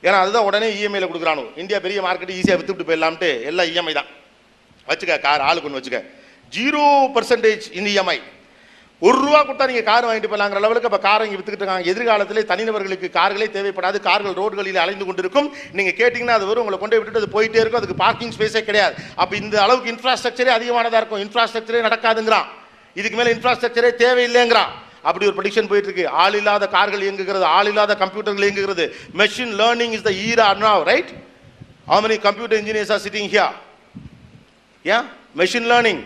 ஏன்னா அதுதான் உடனே இஎம்ஐயில் கொடுக்குறானோ. இந்தியா பெரிய மார்க்கெட், ஈஸியாக வித்துட்டு போயிடலாம்ட்டு எல்லாம் இஎம்ஐ தான். வச்சுக்க கார் ஆளுக்கு ஒன்று வச்சுக்க, 0% இந்த இஎம்ஐ. ₹1 கொடுத்தா நீங்கள் கார் வாங்கிட்டு போகலாங்கிற லெவலுக்கு இப்போ காரை இங்கே வித்துக்கிட்டு இருக்காங்க. எதிர்காலத்திலே தனிநபர்களுக்கு கார்களே தேவைப்படாது. கார்கள் ரோடுகளில் அலைந்து கொண்டிருக்கும். நீங்கள் கேட்டிங்கன்னா அது வரும், உங்களை கொண்டு விட்டுட்டு அது போயிட்டே இருக்கும். அதுக்கு பார்க்கிங் ஸ்பேஸே கிடையாது. அப்போ இந்த அளவுக்கு இன்ஃப்ராஸ்ட்ரக்சரே அதிகமானதாக இருக்கும். இன்ஃப்ராஸ்ட்ரக்சரே நடக்காதுங்கிறான். இதுக்கு மேலே இன்ஃப்ராஸ்ட்ரக்சரே தேவையில்லைங்கிறான். அப்படி ஒரு ப்ரெடிக்ஷன் போயிட்டு இருக்கு. ஆள் இல்லாத கார்கள் இயங்குகிறது, ஆள் இல்லாத கம்ப்யூட்டர்கள் இயங்குகிறது. Machine learning is the era now, right? How many computer engineers are sitting here? Yeah, machine learning.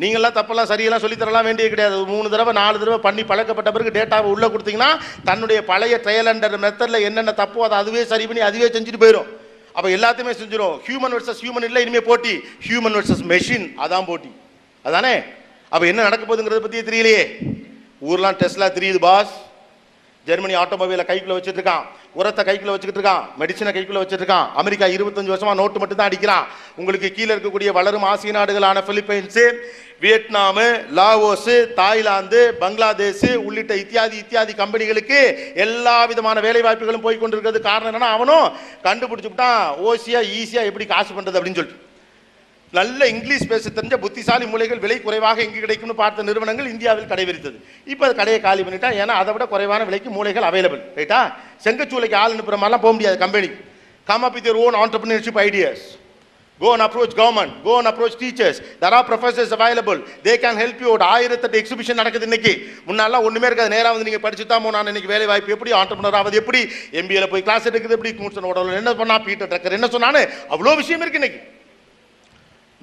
நீங்கள்லாம் தப்பெல்லாம் சரியெல்லாம் சொல்லித்தரலாம் வேண்டியது கிடையாது. 3 தடவை 4 தடவை பண்ணி பழக்கப்பட்ட பிறகு டேட்டாவை உள்ளே கொடுத்தீங்கன்னா தன்னுடைய பழைய ட்ரையல் அண்ட் மெத்தடில் என்னென்ன தப்போ அதை அதுவே சரி பண்ணி அதுவே செஞ்சுட்டு போயிடும். அப்போ எல்லாத்தையுமே செஞ்சிடும். ஹியூமன் வர்சஸ் ஹியூமன் இல்லை இனிமேல் போட்டி, ஹியூமன் வர்சஸ் மெஷின், அதான் போட்டி. அதானே? அப்போ என்ன நடக்க போகுதுங்கிறத பற்றியே தெரியலையே. ஊர்லாம் டெஸ்லா தெரியுது பாஸ். ஜெர்மனி ஆட்டோமொபைலை கைக்குள்ள வச்சுட்டு இருக்கான், உரத்தை கைக்குள்ள வச்சுக்கிட்டு இருக்கான், மெடிசனை கைக்குள்ள வச்சுட்டு இருக்கான். அமெரிக்கா 25 வருஷமா நோட்டு மட்டும் தான் அடிக்கிறான். உங்களுக்கு கீழே இருக்கக்கூடிய வளரும் ஆசிய நாடுகளான பிலிப்பைன்ஸு, வியட்நாமு, லாவோஸு, தாய்லாந்து, பங்களாதேஷ் உள்ளிட்ட இத்தியாதி கம்பெனிகளுக்கு எல்லா விதமான வேலை வாய்ப்புகளும் போய் கொண்டிருக்கிறது. காரணம் என்னன்னா, அவனும் கண்டுபிடிச்சுட்டான் ஓசியா ஈஸியா எப்படி காசு பண்றது அப்படின்னு சொல்லிட்டு. நல்ல இங்கிலீஷ் பேச தெரிஞ்ச புத்திசாலி மூலைகள் விலை குறைவாக எங்கு கிடைக்கும்னு பார்த்த நிறுவனங்கள் இந்தியாவில் கடைபிடித்தது. இப்போ அது கடையை காலி பண்ணிட்டா. ஏன்னா அதை விட குறைவான விலைக்கு மூலைகள் அவைலபிள், ரைட்டா? செங்கச்சூளைக்கு ஆள் அனுப்புற மாதிரிலாம் போக முடியாது company. Come up with your own entrepreneurship ideas. Go and approach government, go and approach teachers. There are professors available. They can help you out. 1008 exhibition நடக்குது இன்னைக்கு. முன்னாலாம் ஒண்ணுமே இருக்காது. நேரா வந்து நீங்க படிச்சு தான் நான் இன்னைக்கு வேலை வாய்ப்பு எப்படி, ஆண்டர்பிரினர் ஆவது எப்படி, எம்பிஏல போய் கிளாஸ் எடுக்குது எப்படி, கூட்சன் ஓடல என்ன பண்ணா, பீட்டர் ட்ரக்கர் என்ன சொன்னானு அவ்வளோ விஷயம் இருக்கு இன்னைக்கு.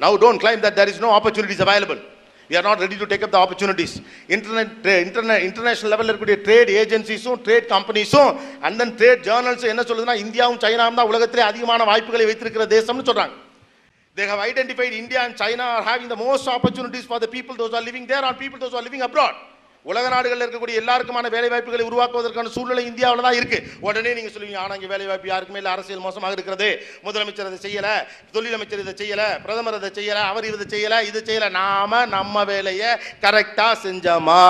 Now don't claim that there is no opportunities available. We are not ready to take up the opportunities. International level இருக்கக்கூடிய ட்ரேட் ஏஜென்சிஸும் ட்ரேட் கம்பெனிஸும் அண்ட் தென் ட்ரேட் ஜேர்னல்ஸும் என்ன சொல்லுதுன்னா, இந்தியாவும் சைனாவும் தான் உலகத்திலே அதிகமான வாய்ப்புகளை வைத்திருக்கிற தேசம்னு சொல்றாங்க. They have identified India and China are having the most opportunities for the people those are living there and people those are living abroad. உலக நாடுகளில் இருக்கக்கூடிய எல்லாருக்குமான வேலை வாய்ப்புகளை உருவாக்குவதற்கான சூழ்நிலை இந்தியாவில் தான் இருக்கு. உடனே நீங்க சொல்லுவீங்க, ஆனால் இங்கே வேலை வாய்ப்பு யாருக்குமே இல்லை, அரசியல் மோசமாக இருக்கிறது, முதலமைச்சர் அதை செய்யல, தொழிலமைச்சர் இதை செய்யல, பிரதமர் அதை செய்யல, அவர் இதை செய்யல, இது செய்யல. நாம நம்ம வேலையை கரெக்டா செஞ்சோமா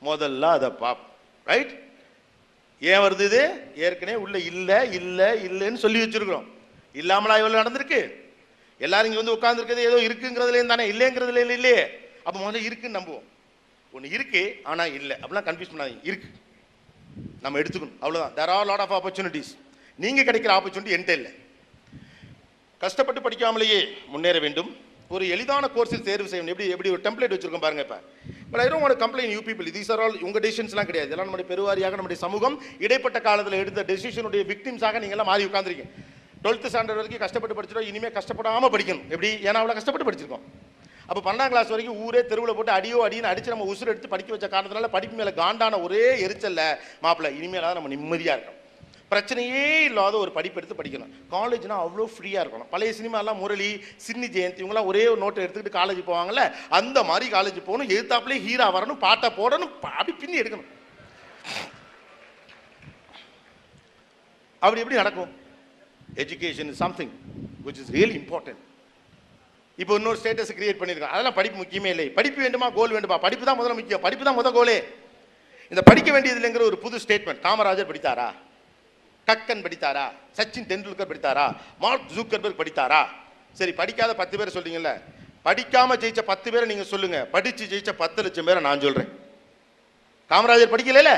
முதல்ல அதை பார்ப்போம், ரைட்? ஏன் வருது இது? ஏற்கனவே உள்ள இல்லைன்னு சொல்லி வச்சிருக்கிறோம். இல்லாமலா இவ்வளவு நடந்திருக்கு? எல்லாரும் இங்கே வந்து உட்கார்ந்துருக்கிறது ஏதோ இருக்குங்கிறதுலேயும் தானே, இல்லைங்கிறதுல இல்லையே. அப்போ முதல்ல இருக்குன்னு நம்புவோம். ஒன்று இருக்கு ஆனால் இல்லை அப்படிலாம் கன்ஃபியூஸ் பண்ணாதீங்க. இருக்கு, நம்ம எடுத்துக்கணும், அவ்வளோதான். There are lot of opportunities. நீங்கள் கிடைக்கிற ஆப்பர்ச்சுனிட்டி என்கிட்ட இல்லை. கஷ்டப்பட்டு படிக்காமலேயே முன்னேற வேண்டும். ஒரு எளிதான கோர்ஸில் தேர்வு செய்யணும். எப்படி ஒரு டெம்ப்ளேட் வச்சிருக்கோம் பாருங்க. இப்போ I don't want to complain you people. These are all உங்கள் டெசிஷன்ஸ்லாம் கிடையாது. இதெல்லாம் நம்முடைய பெருவாரியாக நம்முடைய சமூகம் இடைப்பட்ட காலத்தில் எடுத்த டெசிஷனுடைய விக்டிம்ஸாக நீங்கள்லாம் மாறி உட்காந்துருக்கீங்க. 12th ஸ்டாண்டர்ட் வரைக்கும் கஷ்டப்பட்டு படிச்சிடும், இனிமேல் கஷ்டப்படாமல் படிக்கணும். எப்படி? ஏன்னா அவ்வளோ கஷ்டப்பட்டு படிச்சிருக்கோம். அப்போ 12ஆம் கிளாஸ் வரைக்கும் ஊரே தெருவில் போட்டு அடின்னு அடித்து நம்ம உசுறு எடுத்து படிக்க வச்ச காரணத்தினால படிப்பு மேலே காண்டான ஒரே எரிச்சல்ல மாப்பிள்ளை இனிமேலாவது நம்ம நிம்மதியாக இருக்கணும், பிரச்சனையே இல்லாத ஒரு படிப்பு எடுத்து படிக்கணும். காலேஜ்னா அவ்வளோ ஃப்ரீயாக இருக்கணும். பழைய சினிமாலாம் முரளி, சின்னி ஜெயந்தி இவங்களாம் ஒரே ஒரு நோட்டை எடுத்துக்கிட்டு காலேஜ் போவாங்கல்ல, அந்த மாதிரி காலேஜ் போகணும். எழுத்தாப்புலேயே ஹீரா வரணும், பாட்டை போடணும், அப்படி பின்னி எடுக்கணும். அப்படி எப்படி நடக்கும்? Education is something which is really important. இப்போ இன்னொரு ஸ்டேட்டஸ் கிரியேட் பண்ணியிருக்காங்க. அதெல்லாம் படிப்பு முக்கியமே இல்லை. படிப்பு வேண்டுமா, கோல் வேண்டுமா? படிப்பு தான் முதல்ல முக்கியம். படிப்பு தான் முதல் கோலே. இந்த படிக்க வேண்டியது இல்லைங்கிற ஒரு புது ஸ்டேட்மெண்ட். காமராஜர் படித்தாரா? கக்கன் படித்தாரா? சச்சின் டெண்டுல்கர் படித்தாரா? மார்க் ஜூக்கர்பர்க் படித்தாரா? சரி, படிக்காத 10 பேர் சொல்றீங்கல்ல, படிக்காம ஜெயிச்ச 10 பேரை நீங்க சொல்லுங்க. படிச்சு ஜெயிச்ச 10 லட்சம் பேரை நான் சொல்றேன். காமராஜர் படிக்கல,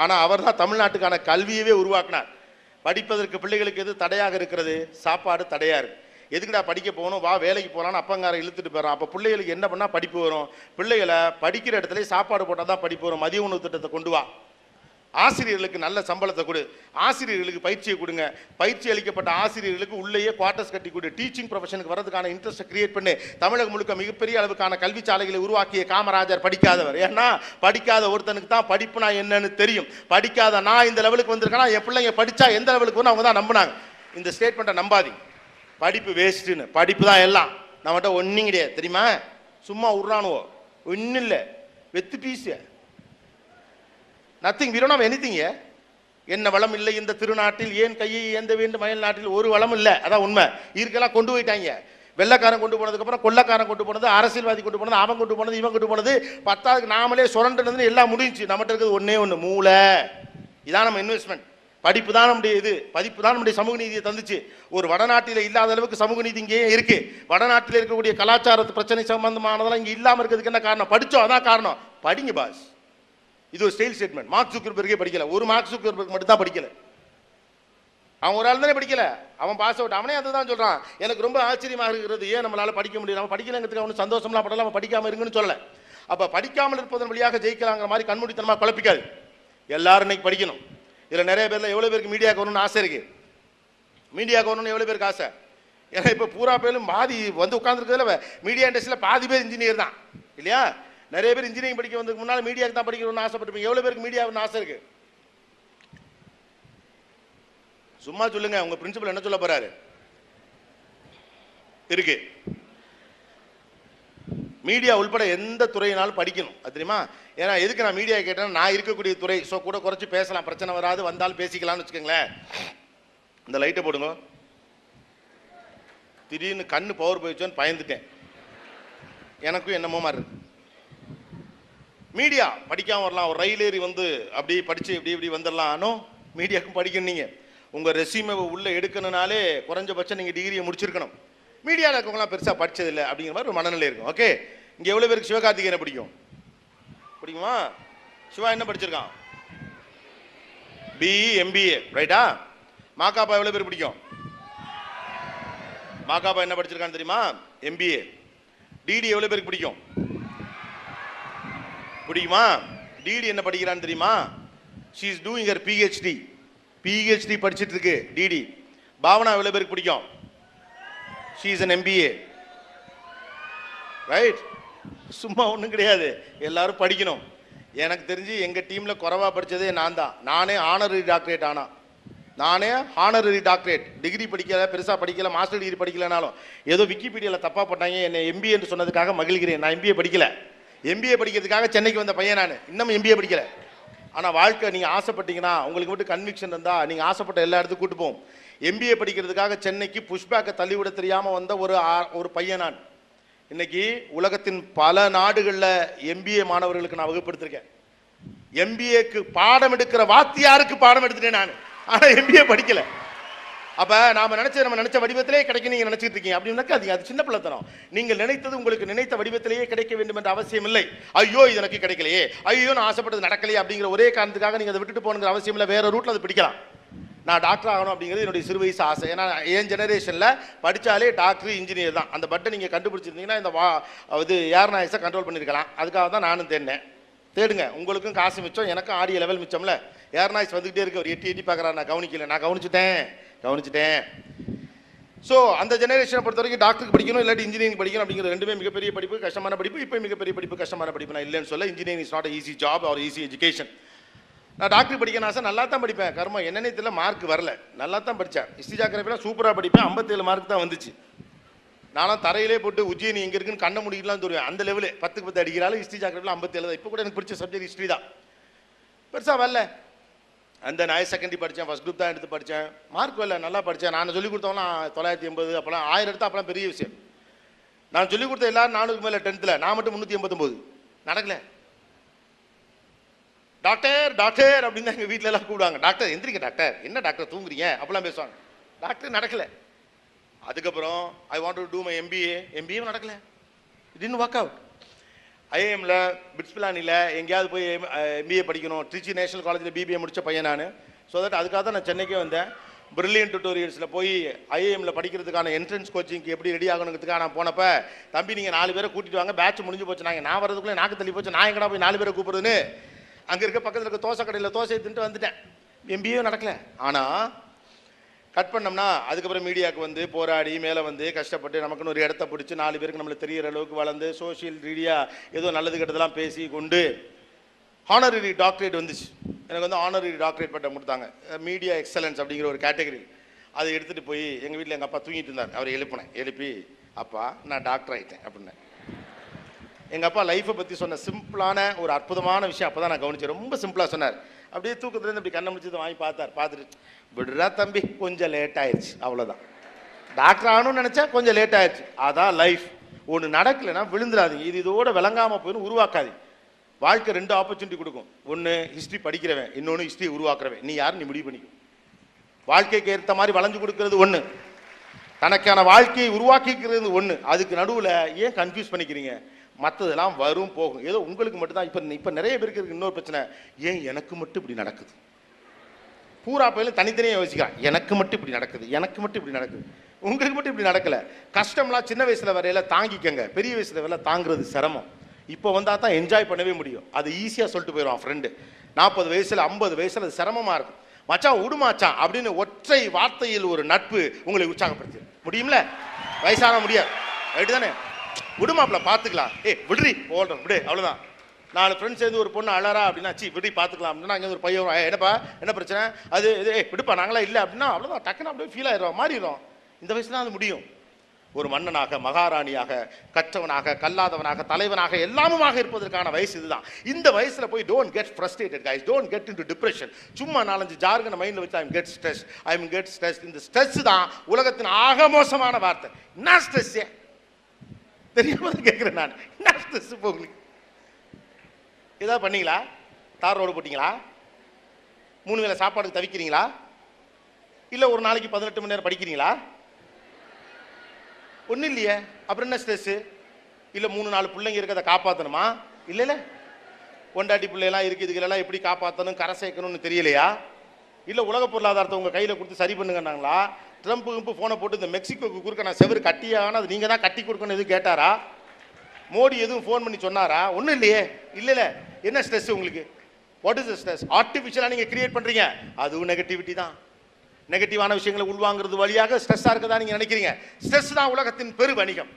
ஆனா அவர் தான் தமிழ்நாட்டுக்கான கல்வியவே உருவாக்கினார். படிப்பதற்கு பிள்ளைகளுக்கு எது தடையாக இருக்கிறது? சாப்பாடு தடையாக இருக்கு. எதுக்குடா படிக்க போகணும், வா வேலைக்கு போகலான்னு அப்பங்கார இழுத்துட்டு போகிறான். அப்போ பிள்ளைகளுக்கு என்ன பண்ணால் படிப்பு வரும்? பிள்ளைகளை படிக்கிற இடத்துல சாப்பாடு போட்டால் தான் படிப்பு வரும். மதிய உணவு திட்டத்தை கொண்டு வா. ஆசிரியர்களுக்கு நல்ல சம்பளத்தை கொடு. ஆசிரியர்களுக்கு பயிற்சியை கொடுங்க. பயிற்சி அளிக்கப்பட்ட ஆசிரியர்களுக்கு உள்ளேயே குவார்டர்ஸ் கட்டி கொடு. டீச்சிங் ப்ரொஃபஷனுக்கு வரதுக்கான இன்ட்ரெஸ்ட்டை கிரியேட் பண்ணு. தமிழகம் முழுக்க மிகப்பெரிய அளவுக்கான கல்வி சாலைகளை உருவாக்கிய காமராஜர் படிக்காதவர். ஏன்னா படிக்காத ஒருத்தனுக்கு தான் படிப்புனா என்னன்னு தெரியும். படிக்காத நான் இந்த லெவலுக்கு வந்திருக்கேன்னா என் பிள்ளைங்க படித்தா எந்த லெவலுக்கு வந்து அவங்க தான் நம்பினாங்க. இந்த ஸ்டேட்மெண்ட்டை நம்பாதி. படிப்பு வேஸ்ட்டுன்னு. படிப்பு தான் எல்லாம். நம்மகிட்ட ஒன்றும் கிடையாது தெரியுமா? சும்மா உருறானுவோ, ஒன்றும் இல்லை, வெத்து piece, nothing. we don't have anything here. என்ன வளம் இல்லை இந்த திருநாட்டில், ஏன் கையை ஏந்த வேண்டும் மயல் நாட்டில், ஒரு வளம் இல்லை. அதான் உண்மை. இருக்கெல்லாம் கொண்டு போயிட்டாங்க. வெள்ளக்காரன் கொண்டு போனதுக்கப்புறம் கொள்ளக்காரன் கொண்டு போனது, அரசியல்வாதி கொண்டு போனது, அவன் கொண்டு போனது, இவன் கொண்டு போனது, 10வது நாமளே சுரண்டுனதுன்னு எல்லாம் முடிஞ்சு. நம்மகிட்ட இருக்கிறது ஒன்னே ஒன்று, மூளை. இதான் நம்ம இன்வெஸ்ட்மெண்ட். படிப்பு தான் நம்முடைய இது, படிப்பு தான் நம்முடைய சமூக நீதியை தந்துச்சு. ஒரு வடநாட்டில் இல்லாத அளவுக்கு சமூக நீதி இங்கே இருக்கு. வடநாட்டில் இருக்கக்கூடிய கலாச்சார பிரச்சனை சம்பந்தமானதெல்லாம் இங்கே இல்லாமல் இருக்கிறதுக்கு என்ன காரணம்? படித்தோம், அதான் காரணம். படிங்க பாஸ். இது ஒரு ஸ்டைல் ஸ்டேட்மெண்ட். மார்க் ஜுக்கர்பர்கே படிக்கல, ஒரு மார்க் ஜுக்கர்பர்க் மட்டும் தான் படிக்கல. அவன் ஒரு ஆள் தானே படிக்கல, அவன் பாஸ் அவுட். அவனே அதுதான் சொல்றான். எனக்கு ரொம்ப ஆச்சரியமாக இருக்கிறது, ஏன் நம்மளால படிக்க முடியல? அவன் படிக்கலங்கிறதுக்கு அவனு சந்தோஷம்லாம் படல, அவன் படிக்காம இருங்கன்னு சொல்லல. அப்ப படிக்காமல் இருப்பதன் வழியாக ஜெயிக்கலாங்கிற மாதிரி கண்மூடித்தனமா குழப்பிக்காது. எல்லாரும் இன்னைக்கு படிக்கணும். இதுல நிறைய பேர்ல எவ்வளவு பேருக்கு மீடியாவுக்கு வரணும்னு ஆசை இருக்கு? மீடியாவுக்கு வரணும்னு எவ்வளவு பேருக்கு ஆசை? ஏன்னா இப்ப பூரா பேரும் பாதி வந்து உட்கார்ந்துருக்கிறதுல மீடியா இண்டஸ்ட்ரியில பாதி பேர் இன்ஜினியர் தான் இல்லையா? நிறைய பேர் இன்ஜினியரிங் படிக்க வந்ததுக்கு முன்னால மீடியாவுக்கு தான் படிக்கணும்னு ஆசைப்பட்டிருப்பீங்க. எவ்வளவு பேருக்கு மீடியாவுன்னு ஆசை இருக்கு? சும்மா சொல்லுங்க, உங்க பிரின்சிபல் என்ன சொல்ல போறாரு? இருக்கு. மீடியா உள்பட எந்த துறையினாலும் படிக்கணும், அது தெரியுமா? ஏன்னா எதுக்கு நான் மீடியா கேட்டேன்னா, நான் இருக்கக்கூடிய துறை, ஸோ கூட குறைச்சி பேசலாம், பிரச்சனை வராது, வந்தாலும் பேசிக்கலாம்னு வச்சுக்கோங்களேன். இந்த லைட்டை போடுங்க. திடீர்னு கண்ணு பவர் போயிடுச்சோன்னு பயந்துட்டேன். எனக்கும் என்னமோ மாதிரி இருக்கு. மீடியா படிக்காம வரலாம், ஒரு ரயில் ஏறி வந்து அப்படி படிச்சு இப்படி வந்துடலாம். ஆனால் மீடியாவுக்கும் படிக்கணும். நீங்க உங்க ரெசியூமை உள்ள எடுக்கணும்னாலே குறைஞ்சபட்சம் நீங்க டிகிரியை முடிச்சிருக்கணும். மீடியாவில் இருக்கவங்களாம் பெருசா படிச்சதில்லை அப்படிங்கிற மாதிரி ஒரு மனநிலை இருக்கும். ஓகே, இங்க எவ்வளவு பேருக்கு சிவகார்த்திகேயனை பிடிக்கும்? பிடிக்குமா? சிவா என்ன படிச்சிருக்கான்? பிஇ எம்பிஏ, ரைட்டா? மாக்காப்பா எவ்வளவு பேர் பிடிக்கும்? மாக்காப்பா என்ன படிச்சிருக்கான்னு தெரியுமா? எம்பிஏ. டிடி எவ்வளவு பேருக்கு பிடிக்கும்? பிடிக்குமா? டிடி என்ன படிக்கிறான்னு தெரியுமா? she is doing her PhD படிச்சிட்டு இருக்கு டிடி. பாவனா எவ்வளவு பேருக்கு பிடிக்கும்? she is an MBA, right? சும்மா ஒன்றும் கிடையாது, எல்லாரும் படிக்கணும். எனக்கு தெரிஞ்சு எங்க டீம்ல குறைவா படிச்சதே நான் தான். நானே ஆனரரி டாக்டரேட் ஆனா, நானே ஹானரரி டாக்டரேட், டிகிரி படிக்கல, பெருசா படிக்கல, மாஸ்டர் டிகிரி படிக்கலனாலும் ஏதோ விக்கிபீடியாவில் தப்பா போட்டாங்க, என்னை எம்பிஏ என்று சொன்னதுக்காக மகிழ்கிறேன். நான் எம்பிஏ படிக்கல. எம்பிஏ படிக்கிறதுக்காக சென்னைக்கு வந்த பையன் நான், இன்னும் எம்பிஏ படிக்கல. ஆனால் வாழ்க்கை நீங்கள் ஆசைப்பட்டீங்கன்னா, உங்களுக்கு மட்டும் கன்விக்ஷன் இருந்தால் நீங்கள் ஆசைப்பட்ட எல்லா இடத்துக்கும் கூட்டு போவோம். எம்பிஏ படிக்கிறதுக்காக சென்னைக்கு புஷ்பேக்கை தள்ளிவிட தெரியாமல் வந்த ஒரு பையன் நான். இன்னைக்கு உலகத்தின் பல நாடுகளில் எம்பிஏ மாணவர்களுக்கு நான் வகுப்படுத்திருக்கேன். எம்பிஏக்கு பாடம் எடுக்கிற வாத்தியாருக்கு பாடம் எடுத்துட்டேன் நான், ஆனால் எம்பிஏ படிக்கல. அப்ப நம்ம நினைச்ச வடிவத்திலே கிடைக்கும் நீங்க நினைச்சிட்டு இருக்கீங்க. அப்படி அது சின்ன பிள்ளைத்தனம். நீங்கள் நினைத்தது உங்களுக்கு நினைத்த வடிவத்திலேயே கிடைக்க வேண்டும் என்ற அவசியம் இல்லை. ஐயோ இது எனக்கு கிடைக்கலையே, ஐயோ நான் ஆசைப்பட்டது நடக்கலையே அப்படிங்கிற ஒரே காரணத்துக்காக நீங்க அதை விட்டுட்டு போகணுங்கிற அவசியம் இல்லை. வேற ரூட்ல அதை பிடிக்கலாம். நான் டாக்டர் ஆகணும் அப்படிங்கிறது என்னுடைய சிறு வயசு ஆசை. ஏன்னா என் ஜெனரேஷன்ல படிச்சாலே டாக்டர் இன்ஜினியர் தான். அந்த பட்டை நீங்க கண்டுபிடிச்சிருந்தீங்கன்னா இந்த இது ஏர்நாய்ஸை கண்ட்ரோல் பண்ணிருக்கலாம். அதுக்காக தான் நானும் தேடுங்க. உங்களுக்கும் காசு மிச்சம், எனக்கும் ஆடிய லெவல் மிச்சம்ல. ஏர்நாய்ஸ் வந்துகிட்டே இருக்கு, ஒரு எட்டி பார்க்குறாரு. நான் கவனிக்கல, நான் கவனிச்சுட்டேன். ஸோ அந்த ஜெனரேஷனை பொறுத்த வரைக்கும் டாக்டருக்கு படிக்கணும், இல்லாட்டி இன்ஜினியரிங் படிக்கணும் அப்படிங்கிற ரெண்டுமே மிகப்பெரிய படிப்பு, கஷ்டமான படிப்பு. இப்போ மிகப்பெரிய படிப்பு, கஷ்டமான படிப்பு. நான் இல்லைன்னு சொல்ல. Engineering is not easy job or easy education. நான் டாக்டர் படிக்கணும் ஆசை, நல்லா தான் படிப்பேன். கர்மம் என்னன்னே தெரியல, மார்க் வரல. நல்லா தான் படித்தேன். ஹிஸ்ட்ரி ஜாகிரபிலாம் சூப்பராக படிப்பேன். 57 மார்க் தான் வந்துச்சு. நானும் தரையிலே போட்டு உஜ்ஜயினி எங்கே இருக்குன்னு கண்ண முடிக்கலாம் தருவேன். அந்த லெவலு 10க்கு 10 அடிக்கிறாலும் ஹிஸ்ட்ரி ஜாகிரபில் 57 தான். இப்போ கூட எனக்கு பிடிச்ச சப்ஜெக்ட் ஹிஸ்ட்ரி தான். பெருசாக வரல. அந்த நான் செகண்டரி படித்தேன், ஃபர்ஸ்ட் குரூப் தான் எடுத்து படித்தேன். மார்க் வரல, நல்லா படித்தேன். நான் சொல்லிக் கொடுத்தவங்களாம் 980, அப்போலாம் 1000 எடுத்தால் அப்போலாம் பெரிய விஷயம். நான் சொல்லிக் கொடுத்த எல்லாரும் 400க்கு மேலே 10th, நான் மட்டும் 389. நடக்கல. டாக்டர் அப்படின்னு எங்கள் வீட்டில் எல்லாம் கூப்பிடுவாங்க. டாக்டர் எந்திரிக்க, டாக்டர் என்ன டாக்டர் தூங்குறீங்க அப்படிலாம் பேசுவாங்க. டாக்டர் நடக்கல. அதுக்கப்புறம் I want to do my MBA நடக்கல. It didn't work out. ஐஏஎம்ல பிட்ஸ்பிலானியில் எங்கேயாவது போய் எம்பிஏ படிக்கணும். திருச்சி நேஷனல் காலேஜில் பிபிஏ முடித்த பையன் நான். ஸோ தட் அதுக்காக தான் நான் சென்னைக்கே வந்தேன். பிரில்லியன்ட் டியூட்டோரியல்ஸில் போய் ஐஏஎம்ல படிக்கிறதுக்கான என்ட்ரன்ஸ் கோச்சிங்க்கு எப்படி ரெடி ஆகணுங்கிறதுக்காக நான் போனப்போ, தம்பி நீங்கள் 4 பேரை கூட்டிட்டு வாங்க, பேட்ச் முடிஞ்சு போச்சு. நான் வரதுக்குள்ளே நாக்கு தள்ளி போச்சு. நான் எங்கடா போய் 4 பேரை கூப்பிடுறதுன்னு அங்கே இருக்க பக்கத்தில் இருக்க தோசை கடையில் தோசையை தின்ட்டு வந்துட்டேன். எம்பிஏ நடக்கல. ஆனால் கட் பண்ணோம்னா அதுக்கப்புறம் மீடியாவுக்கு வந்து போராடி மேலே வந்து கஷ்டப்பட்டு நமக்குன்னு ஒரு இடத்த பிடிச்சி 4 பேருக்கு நம்மளுக்கு தெரிகிற அளவுக்கு வளர்ந்து சோஷியல் ரீதியாக ஏதோ நல்லது கெட்டதெல்லாம் பேசி கொண்டு ஹானரரி டாக்டரேட் வந்துச்சு. எனக்கு வந்து ஹானரரி டாக்டரேட் பட்டம் கொடுத்தாங்க, மீடியா எக்ஸலன்ஸ் அப்படிங்கிற ஒரு கேட்டகரி. அதை எடுத்துகிட்டு போய் எங்கள் வீட்டில் எங்கள் அப்பா தூங்கிட்டு இருந்தார். அவரை எழுப்பி அப்பா நான் டாக்டர் ஆகிட்டேன் அப்படின்னேன். எங்கள் அப்பா லைஃப்பை பற்றி சொன்ன சிம்பிளான ஒரு அற்புதமான விஷயம் அப்போ தான் நான் கவனிச்சேன். ரொம்ப சிம்பிளாக சொன்னார். அப்படியே தூக்கத்துலேருந்து அப்படி கண்ணை முடிச்சதை வாங்கி பார்த்துட்டு விடுறா தம்பி கொஞ்சம் லேட் ஆயிடுச்சு, அவ்வளோதான். டாக்டர் ஆகணும்னு நினச்சா கொஞ்சம் லேட் ஆயிடுச்சு, அதான் லைஃப். ஒன்று நடக்கலைன்னா விழுந்துடாதீங்க. இதோட விளங்காமல் போயிடும், உருவாக்காது. வாழ்க்கை 2 ஆப்பர்ச்சுனிட்டி கொடுக்கும். ஒன்று ஹிஸ்ட்ரி படிக்கிறவன், இன்னொன்று ஹிஸ்ட்ரி உருவாக்குறவன். நீ யாரும் நீ முடிவு பண்ணிக்கும். வாழ்க்கைக்கு ஏற்ற மாதிரி வளைஞ்சு கொடுக்கறது ஒன்று, தனக்கான வாழ்க்கையை உருவாக்கிக்கிறது ஒன்று. அதுக்கு நடுவில் ஏன் கன்ஃபியூஸ் பண்ணிக்கிறீங்க? மற்றதெல்லாம் வரும் போகும். ஏதோ உங்களுக்கு மட்டும்தான். இப்போ நிறைய பேருக்கு இருக்கு இன்னொரு பிரச்சனை, ஏன் எனக்கு மட்டும் இப்படி நடக்குது? பூரா பயிலும் தனித்தனியாக யோசிக்கிறான், எனக்கு மட்டும் இப்படி நடக்குது, எனக்கு மட்டும் இப்படி நடக்குது. உங்களுக்கு மட்டும் இப்படி நடக்கலை. கஷ்டம்லாம் சின்ன வயசில் வரையில தாங்கிக்கங்க, பெரிய வயசில் வரையில தாங்கிறது சிரமம். இப்போ வந்தால் தான் என்ஜாய் பண்ணவே முடியும். அது ஈஸியாக சொல்லிட்டு போயிடுவான் ஃப்ரெண்டு. 40 வயசில் 50 வயசில் அது சிரமமாக இருக்கும். மச்சான் விடுமாச்சான் அப்படின்னு ஒற்றை வார்த்தையில் ஒரு நட்பு உங்களை உற்சாகப்படுத்தி முடியும்ல? வயசான முடியாது, ரைட்டு தானே? விடுமாப்பில் பார்த்துக்கலாம், விடுறி ஓடுறோம் விடு, அவ்வளோதான். 4 ஃப்ரெண்ட்ஸ் சேர்ந்து ஒரு பொண்ணு அழறா அப்படின்னா விடுறி பார்த்துக்கலாம் அப்படின்னா அங்கே ஒரு பையன் என்னப்பா என்ன பிரச்சனை அது இது விடுப்பா நாங்களா இல்லை அப்படின்னா அவ்வளோதான். டக்குன்னு அப்படியே ஃபீல் ஆயிடும், மாறிடும். இந்த வயசுல அது முடியும். ஒரு மன்னனாக, மகாராணியாக, கற்றவனாக, கல்லாதவனாக, தலைவனாக, எல்லாமுமாக இருப்பதற்கான வயசு இதுதான். இந்த வயசுல போய் don't get frustrated guys, don't get into depression. சும்மா 4-5 ஜார்கனை மைண்ட்ல வச்சு I'm get stress, I'm get stress. இந்த ஸ்ட்ரெஸ் தான் உலகத்தின் ஆக மோசமான வார்த்தை. என்ன ஸ்ட்ரெஸ் தெரியாம கேட்கிறேன் நான். என்ன ஸ்ட்ரெஸ்? உங்களுக்கு ஏதாவது பண்ணீங்களா? தார் ரோடு போட்டீங்களா? 3 வேளை சாப்பாடுக்கு தவிக்கிறீங்களா? இல்ல ஒரு நாளைக்கு 18 மணி நேரம் படிக்கிறீங்களா? ஒன்றும் இல்லையே, அப்புறம் என்ன ஸ்ட்ரெஸ்ஸு? இல்லை 3-4 பிள்ளைங்க இருக்கிறத காப்பாற்றணுமா? இல்லைல்ல, பொண்டாட்டி பிள்ளையெல்லாம் இருக்குது, இதுகளெல்லாம் எப்படி காப்பாற்றணும், கரை சேர்க்கணும்னு தெரியலையா? இல்லை உலக பொருளாதாரத்தை உங்கள் கையில் கொடுத்து சரி பண்ணுங்கன்னாங்களா? ட்ரம்ப்பு ஃபோனை போட்டு இந்த மெக்சிகோக்கு குறுக்க நான் செவரு கட்டியானா அது நீங்கள் தான் கட்டி கொடுக்கணும் எதுவும் கேட்டாரா? மோடி எதுவும் ஃபோன் பண்ணி சொன்னாரா? ஒன்றும் இல்லையே. இல்லைல்ல, என்ன ஸ்ட்ரெஸ் உங்களுக்கு? What is the stress? ஆர்டிஃபிஷியலாக நீங்கள் கிரியேட் பண்ணுறீங்க, அதுவும் நெகட்டிவிட்டி தான். நெகட்டிவான விஷயங்களை உள்வாங்கிறது வழியாக ஸ்ட்ரெஸ்ஸாக இருக்கதா நீங்கள் நினைக்கிறீங்க. ஸ்ட்ரெஸ் தான் உலகத்தின் பெரு வணிகம்.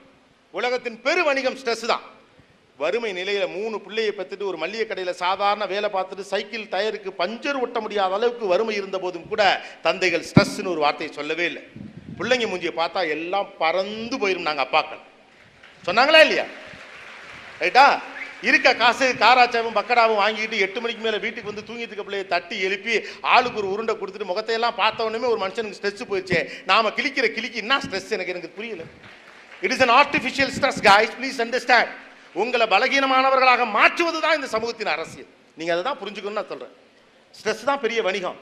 உலகத்தின் பெரு வணிகம் ஸ்ட்ரெஸ் தான். வறுமை நிலையில் 3 பிள்ளையை பெற்றுட்டு ஒரு மல்லிகை கடையில் சாதாரண வேலை பார்த்துட்டு சைக்கிள் டயருக்கு பஞ்சர் ஒட்ட முடியாத அளவுக்கு வறுமை இருந்த போதும் கூட தந்தைகள் ஸ்ட்ரெஸ்ன்னு ஒரு வார்த்தையை சொல்லவே இல்லை. பிள்ளைங்க மூஞ்சியை பார்த்தா எல்லாம் பறந்து போயிடும். நாங்கள் அப்பாக்கள் சொன்னாங்களா இல்லையா? ரைட்டா? இருக்க காசு காராச்சாவும் பக்கடாவும் வாங்கிட்டு 8 மணிக்கு மேலே வீட்டுக்கு வந்து தூங்கிட்டு இருக்க பிள்ளையை தட்டி எழுப்பி ஆளுக்கு ஒரு உருண்டை கொடுத்துட்டு முகத்தையெல்லாம் பார்த்த உடனே ஒரு மனுஷனுக்கு ஸ்ட்ரெஸ் போயிடுச்சு. நாம கிளிக்கிற கிளிக்கு என்ன ஸ்ட்ரெஸ் எனக்கு புரியல. It is an artificial stress guys, please understand. உங்களை பலகீனமானவர்களாக மாற்றுவது தான் இந்த சமூகத்தின் அரசியல். நீங்க அதை தான் புரிஞ்சுக்கணும்னு நான் சொல்றேன். ஸ்ட்ரெஸ் தான் பெரிய வணிகம்.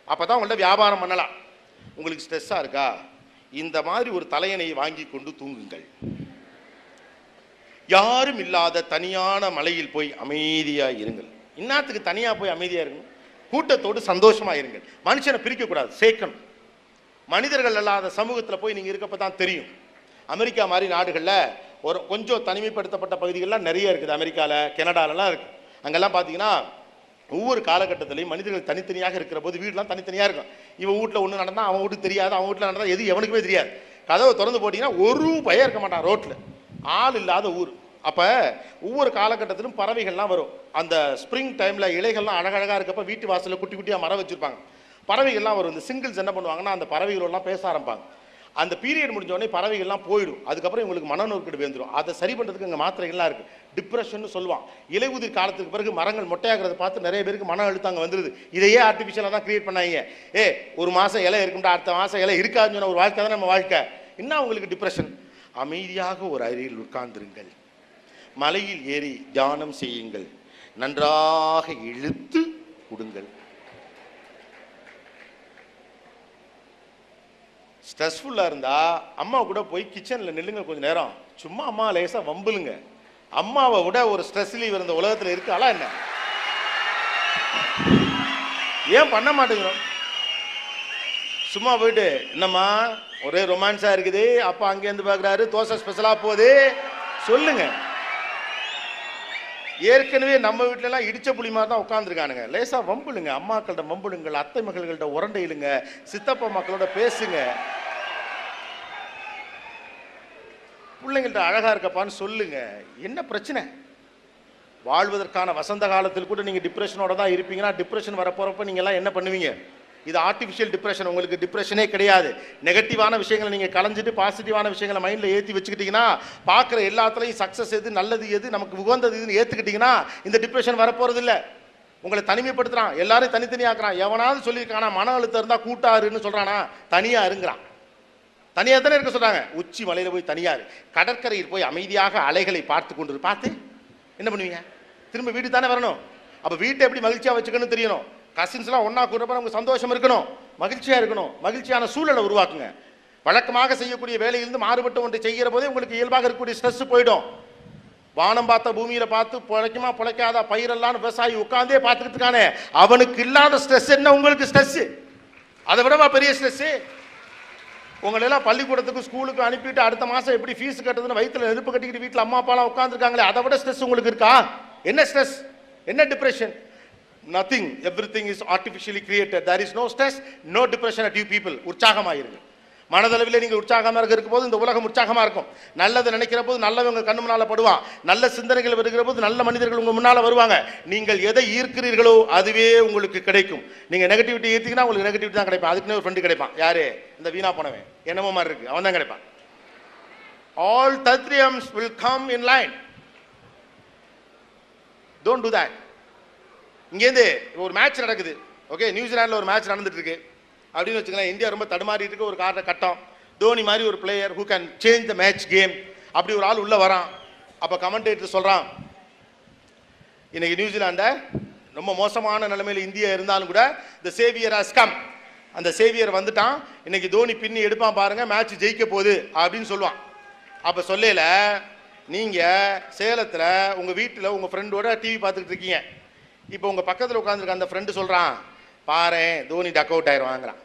அப்பதான் உங்கள்ட்ட வியாபாரம் பண்ணலாம். உங்களுக்கு ஸ்ட்ரெஸ்ஸா இருக்கா? இந்த மாதிரி ஒரு தலையணையை வாங்கி கொண்டு தூங்குங்கள். யாரும் இல்லாத தனியான மலையில் போய் அமைதியா இருங்கள். இன்னத்துக்கு தனியா போய் அமைதியா இருங்க, கூட்டத்தோடு சந்தோஷமா இருங்கள். மனுஷனை பிரிக்க கூடாது, சேர்க்கணும். மனிதர்கள் இல்லாத சமூகத்தில் போய் நீங்க இருக்கப்ப தான் தெரியும். அமெரிக்கா மாதிரி நாடுகளில் ஒரு கொஞ்சம் தனிமைப்படுத்தப்பட்ட பகுதிகள்லாம் நிறைய இருக்குது. அமெரிக்காவில், கனடாலலாம் இருக்கு. அங்கெல்லாம் பார்த்தீங்கன்னா ஒவ்வொரு காலகட்டத்திலையும் மனிதர்கள் தனித்தனியாக இருக்கிற போது வீடுலாம் தனித்தனியாக இருக்கும். இவன் வீட்டில் ஒன்று நடந்தால் அவன் வீட்டுக்கு தெரியாது, அவன் வீட்டில் நடந்தால் எது எவனுக்குமே தெரியாது. கதவை திறந்து போட்டிங்கன்னா ஒரு பயம் இருக்க மாட்டான் ரோட்டில், ஆள் இல்லாத ஊர். அப்போ ஒவ்வொரு காலகட்டத்திலும் பறவைகள்லாம் வரும். அந்த ஸ்ப்ரிங் டைமில் இலைகள்லாம் அழகழகாக இருக்கப்போ வீட்டு வாசலில் குட்டி குட்டியாக மரம் வச்சுருப்பாங்க. பறவைகள்லாம் வரும். இந்த சிங்கிள்ஸ் என்ன பண்ணுவாங்கன்னா அந்த பறவைகளெல்லாம் பேச ஆரம்பிப்பாங்க. அந்த பீரியட் முடிஞ்சோடனே பறவைகள்லாம் போயிடும். அதுக்கப்புறம் இவங்களுக்கு மனநோக்கீடு வந்துடும். அதை சரி பண்ணுறதுக்கு இங்கே மாத்திரைகள்லாம் இருக்குது. டிப்ரெஷன் சொல்லுவான். இலையுதிர் காலத்துக்கு பிறகு மரங்கள் மொட்டையாகிறத பார்த்து நிறைய பேருக்கு மன அழுத்தம் வந்துடுது. இதையே ஆர்டிஃபிஷியலாக தான் கிரியேட் பண்ணாங்க. ஒரு மாதம் இலை இருக்கும்டா, அடுத்த மாதம் இலை இருக்காதுன்னு சொன்ன ஒரு வாழ்க்கை தான் நம்ம வாழ்க்கை. என்ன உங்களுக்கு டிப்ரெஷன்? அமைதியாக ஒரு அறையில் உட்கார்ந்துருங்கள், மலையில் ஏறி தியானம் செய்யுங்கள், நன்றாக இழுத்து விடுங்கள். ஸ்ட்ரெஸ்ஃபுல்லாக இருந்தால் அம்மா கூட போய் கிச்சனில் நில்லுங்க கொஞ்சம் நேரம். சும்மா அம்மா லேசாக வம்புலுங்க. அம்மாவை விட ஒரு ஸ்ட்ரெஸ் லீவ் இருந்த உலகத்தில் இருக்காளா என்ன? ஏன் பண்ண மாட்டேங்கிறோம்? சும்மா போயிட்டு என்னம்மா ஒரே ரொமான்ஸாக இருக்குது, அப்பா அங்கேருந்து பார்க்குறாரு, தோசை ஸ்பெஷலாக போகுது சொல்லுங்க. ஏற்கனவே நம்ம வீட்டிலலாம் இடிச்ச புளி மாதிரி தான் உட்காந்துருக்கானுங்க. லேசாக வம்புலுங்க. அம்மாக்கள்கிட்ட வம்புலுங்கள், அத்தை மகள்கிட்ட உரண்டையிலுங்க, சித்தப்பா மக்களோட பேசுங்க, பிள்ளைங்கள்ட்ட அழகா இருக்கப்பான்னு சொல்லுங்க. என்ன பிரச்சனை? வாழ்வதற்கான வசந்த காலத்தில் கூட நீங்கள் டிப்ரெஷனோட தான் இருப்பீங்கன்னா டிப்ரெஷன் வரப்போறப்ப நீங்கள் எல்லாம் என்ன பண்ணுவீங்க? இது ஆர்டிஃபிஷியல் டிப்ரெஷன். உங்களுக்கு டிப்ரெஷனே கிடையாது. நெகட்டிவான விஷயங்களை நீங்கள் கலைஞ்சிட்டு பாசிட்டிவான விஷயங்களை மைண்டில் ஏற்றி வச்சுக்கிட்டீங்கன்னா, பார்க்குற எல்லாத்துலையும் சக்ஸஸ் எது, நல்லது எது, நமக்கு உகந்தது இதுன்னு ஏற்றுக்கிட்டிங்கன்னா இந்த டிப்ரெஷன் வரப்போகிறது இல்லை. உங்களை தனிமைப்படுத்துகிறான், எல்லாரும் தனித்தனியாக்குறான். எவனாவது சொல்லியிருக்கானா மன அழுத்தம் இருந்தால் கூட்டாருன்னு சொல்கிறானா? தனியாக இருங்கிறான். தனியாக தானே இருக்க சொல்கிறாங்க. உச்சி மலையில் போய் தனியார், கடற்கரையில் போய் அமைதியாக அலைகளை பார்த்து கொண்டு பார்த்து என்ன பண்ணுவீங்க? திரும்ப வீடு தானே வரணும். அப்போ வீட்டை எப்படி மகிழ்ச்சியாக வச்சுக்கணும்னு தெரியணும். கசின்ஸ்லாம் ஒன்றா கூடுறப்ப நமக்கு சந்தோஷம் இருக்கணும். மகிழ்ச்சியா இருக்கணும், மகிழ்ச்சியான சூழலை உருவாக்குங்க. வழக்கமாக செய்யக்கூடிய வேலையிலிருந்து மாறுபட்ட ஒன்றை செய்கிற போதே உங்களுக்கு இயல்பாக இருக்கக்கூடிய ஸ்ட்ரெஸ் போயிடும். வானம் பார்த்த பூமியில பார்த்து பிழைக்குமா பிழைக்காதா பயிரெல்லாம் விவசாயி உட்கார்ந்தே பார்த்துக்கிட்டு இருக்கானே, அவனுக்கு இல்லாத ஸ்ட்ரெஸ் என்ன உங்களுக்கு ஸ்ட்ரெஸ்? அதை விடவா பெரிய ஸ்ட்ரெஸ்? உங்களெல்லாம் பள்ளிக்கூடத்துக்கு ஸ்கூலுக்கு அனுப்பிட்டு அடுத்த மாதம் எப்படி ஃபீஸ் கட்டுறதுன்னு வயிற்றுல நெருப்பு கட்டிக்கிட்டு வீட்டில் அம்மா அப்பாலாம் உட்காந்துருக்காங்களே, அதை விட ஸ்ட்ரெஸ் உங்களுக்கு இருக்கா? என்ன ஸ்ட்ரெஸ்? என்ன depression? Nothing. Everything is artificially created. There is no stress, no depression at you people. உற்சாகமாயிருங்க. மனதளவில் நீங்கள் உற்சாகமாக இருக்கிற போது இந்த உலகம் உற்சாகமாக இருக்கும். நல்லது நினைக்கிற போது நல்லவங்க கண்ணு முன்னால் படுவான். நல்ல சிந்தனைகள் வருகிற போது நல்ல மனிதர்கள் உங்கள் முன்னால் வருவாங்க. நீங்கள் எதை ஈர்க்கிறீர்களோ அதுவே உங்களுக்கு கிடைக்கும். நீங்கள் நெகட்டிவிட்டி ஈர்த்தீங்கன்னா உங்களுக்கு நெகட்டிவிட்டி தான் கிடைப்பான். அதுக்குன்னு ஒரு ஃப்ரெண்டு கிடைப்பான். யாரு? இந்த வீணா போனவன் என்னமோ மாதிரி இருக்கு, அவன் தான் கிடைப்பான். All Tatriyams will come in line. Don't do that. இங்கேருந்து ஒரு மேட்ச் நடக்குது, ஓகே, நியூசிலாண்டில் ஒரு மேட்ச் நடந்துட்டு இருக்கு அப்படின்னு வச்சுக்கலாம். இந்தியா ரொம்ப தடுமாறிட்டு இருக்கு, ஒரு கட்டம். தோனி மாதிரி ஒரு player who can change the match game, அப்படி ஒரு ஆள் உள்ள வரான். அப்போ கமெண்டேட்டர் சொல்றான், இன்னைக்கு நியூசிலாண்டை ரொம்ப மோசமான நிலைமையில் இந்தியா இருந்தாலும் கூட த சேவியர் ஹஸ் கம், அந்த சேவியர் வந்துட்டான், இன்னைக்கு தோனி பின்னி எடுப்பான் பாருங்க, மேட்ச் ஜெயிக்க போகுது அப்படின்னு சொல்லுவான். அப்போ சொல்லல, நீங்க சேலத்தில் உங்க வீட்டில் உங்க ஃப்ரெண்டோட டிவி பார்த்துக்கிட்டு இருக்கீங்க. இப்போ உங்க பக்கத்தில் உட்காந்துருக்க அந்த ஃப்ரெண்டு சொல்றான், பாரு தோனி டக் அவுட் ஆயிடுவாங்கிறான்.